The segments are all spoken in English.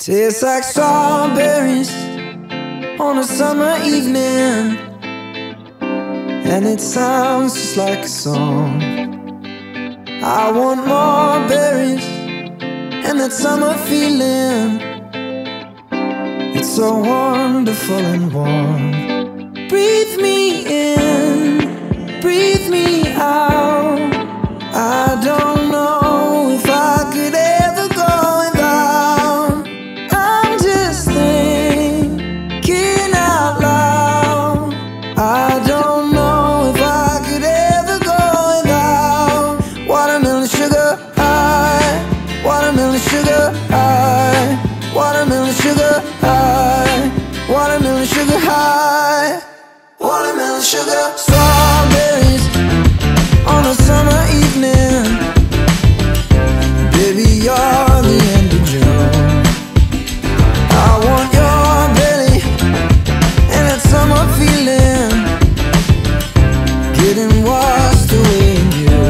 Tastes like strawberries on a summer evening, and it sounds just like a song. I want more berries and that summer feeling. It's so wonderful and warm. Breathe me in, breathe me out. I don't know if I could ever go without. I'm just thinking out loud. I don't know if I could ever go without watermelon sugar high, watermelon sugar high, watermelon sugar high, watermelon sugar high, watermelon sugar. Strawberries on a summer evening, baby, you're the end of June. I want your belly and that summer feeling, getting washed away in you.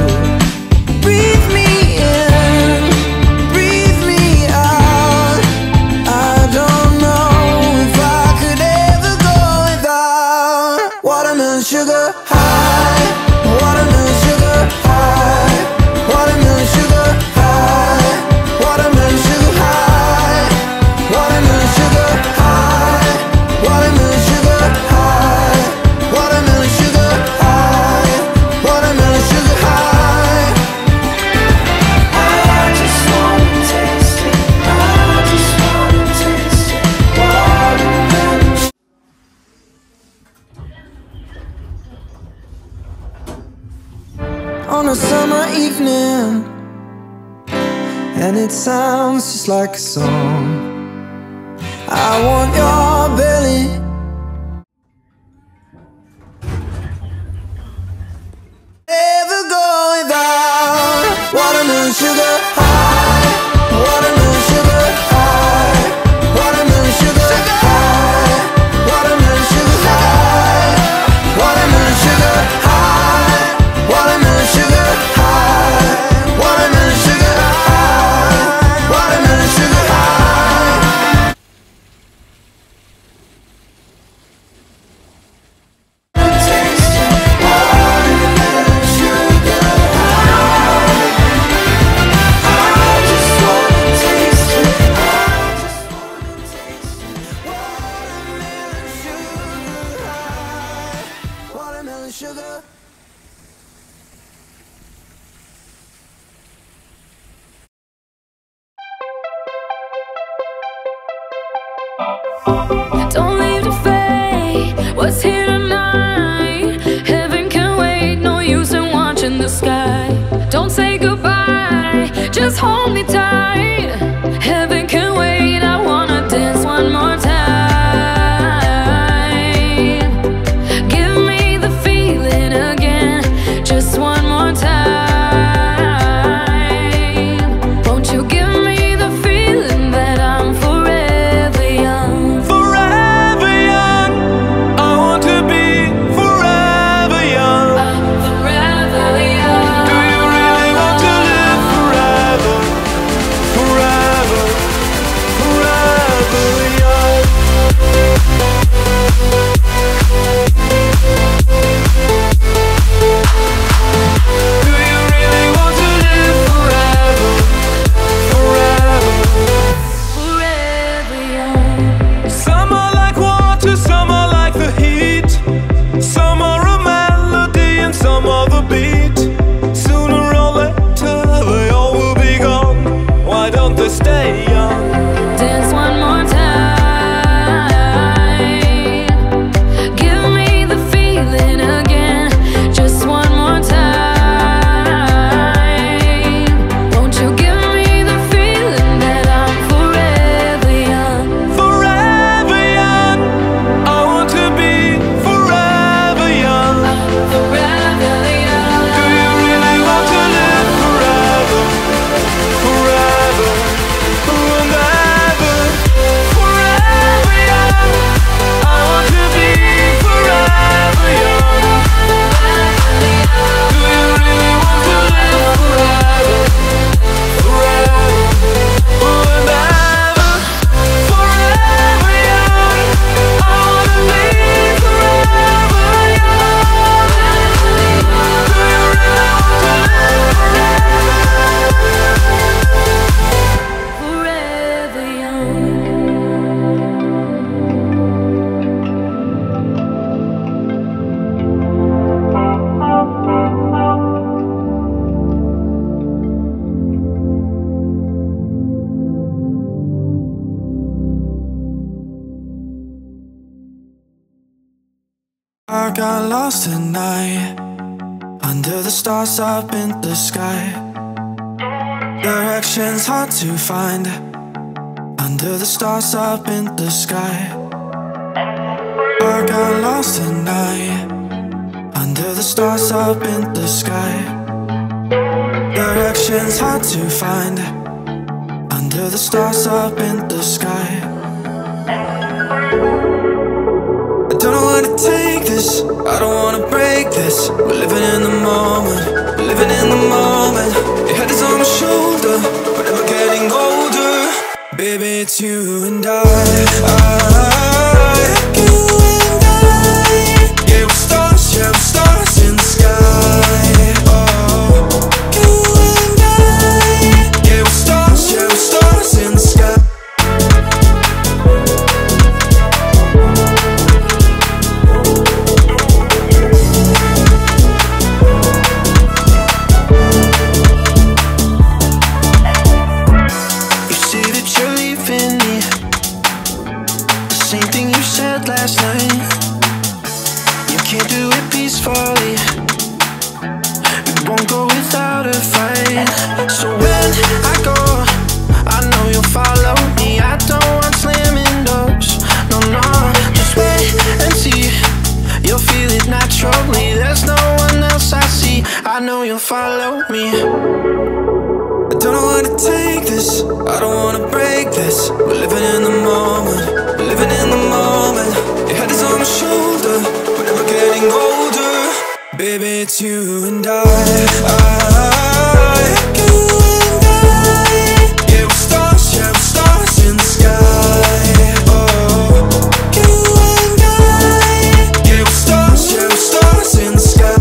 Breathe me in, breathe me out. I don't know if I could ever go without watermelon sugar high, watermelon sugar high, watermelon sugar high, watermelon sugar high, watermelon sugar high, watermelon sugar high, watermelon sugar high, watermelon sugar high. I just wanna taste it, I just wanna taste it, watermelon. On a summer evening, and it sounds just like a song. I want your belly. Ever go without watermelon sugar high, watermelon sugar high, watermelon sugar high, watermelon sugar high, watermelon sugar high, watermelon sugar high, watermelon sugar high, watermelon sugar high. Taste it, watermelon sugar high. I just wanna taste it, I just wanna taste it. Watermelon sugar high, watermelon sugar. Don't leave to fade what's here tonight. Heaven can wait, no use in watching the sky. Don't say goodbye, just hold me tight. Heaven can wait, I wanna dance one more time. Give me the feeling again, just one more time. Won't you give me the feeling that I'm forever young? Forever young, I want to be forever young. I'm forever young. Do you really want to live forever? Forever, forever young. Do you really want to live forever? Forever. Forever young. Some are like water, some are like the heat. Some are a melody and some are the beat. Sooner or later they all will be gone. Why don't they stay young? Dance one more time. Give me the feeling again, just one more time. Won't you give me the feeling that I'm forever young? Forever young, I want to be forever young. Forever young. Do you really want to live forever? Forever and ever. got lost at night, under the stars up in the sky. Directions hard to find, under the stars up in the sky. I got lost at night, under the stars up in the sky. Directions hard to find, under the stars up in the sky. I don't know where to take this, I don't wanna break this. We're living in the moment, we're living in the moment. Your head is on my shoulder, we're never getting older. Baby, it's you and I. You and I. Yeah, we're stars in the sky. Oh, you and I. Yeah, we're stars in the sky. Last night, you can't do it peacefully. You won't go without a fight. So when I go, I know you'll follow me. I don't want slamming doors. No, no, just wait and see. You'll feel it naturally. There's no one else I see. I know you'll follow me. I don't know where to take this, I don't wanna break this. We're living in the moment, we're living in the moment. Your head is on my shoulder, we're never getting older. Baby, it's you and I. You and I. Yeah, we're stars in the sky. Oh, you and I. Yeah, we're stars in the sky.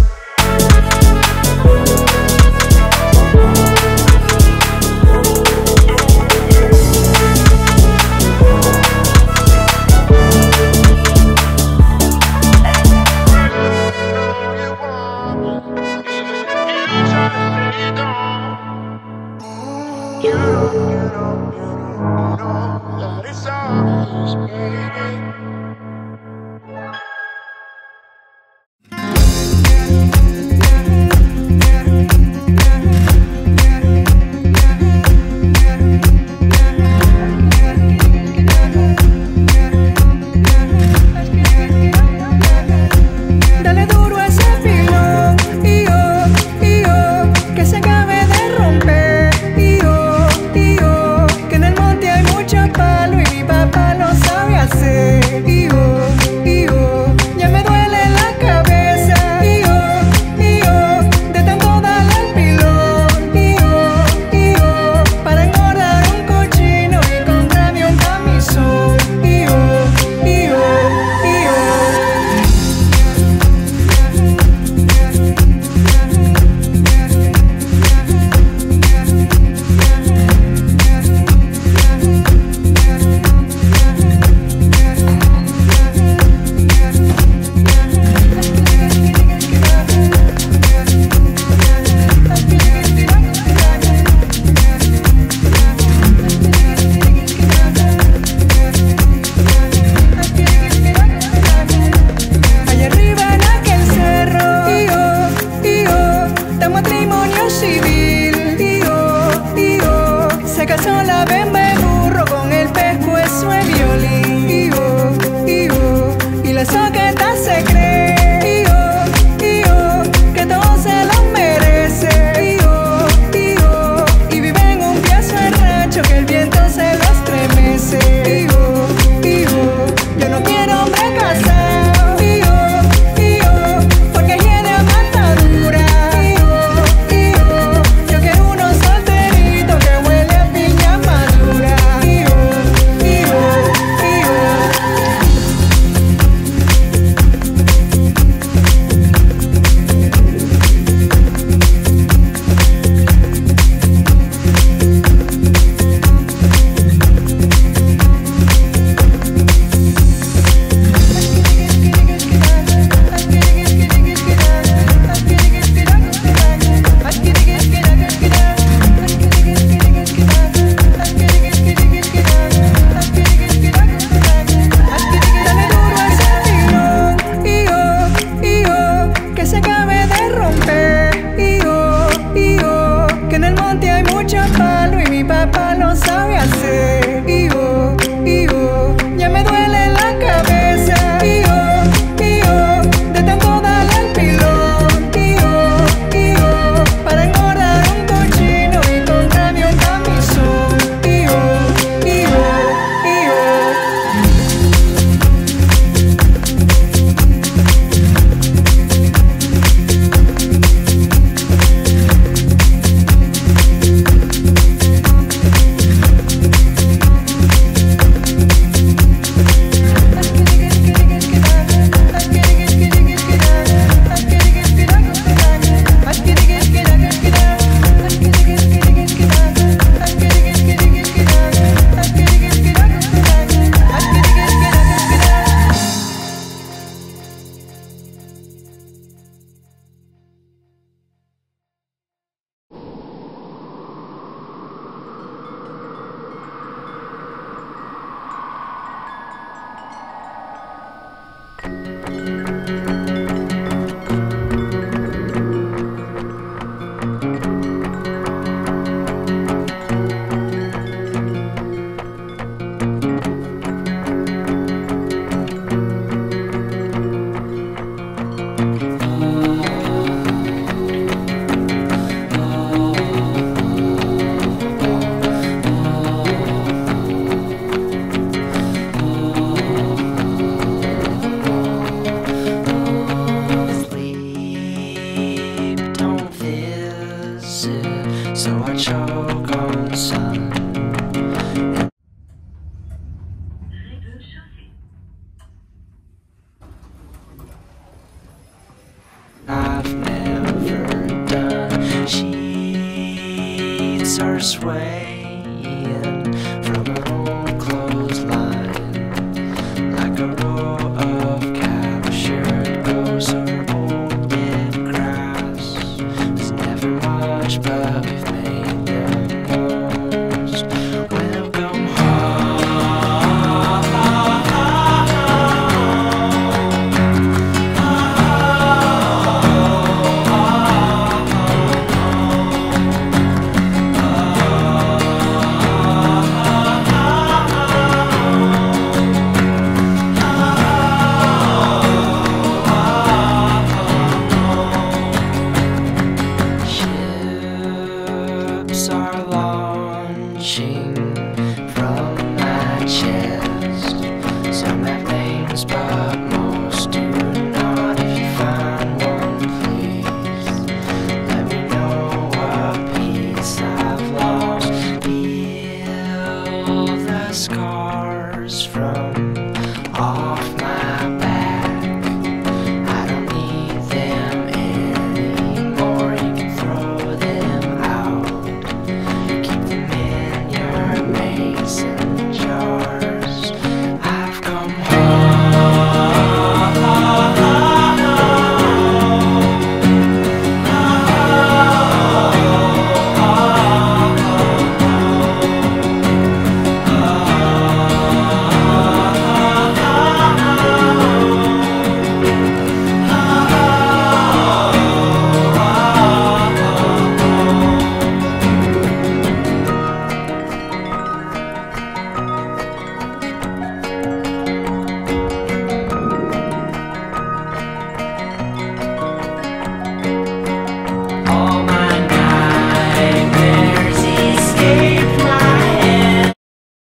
last call.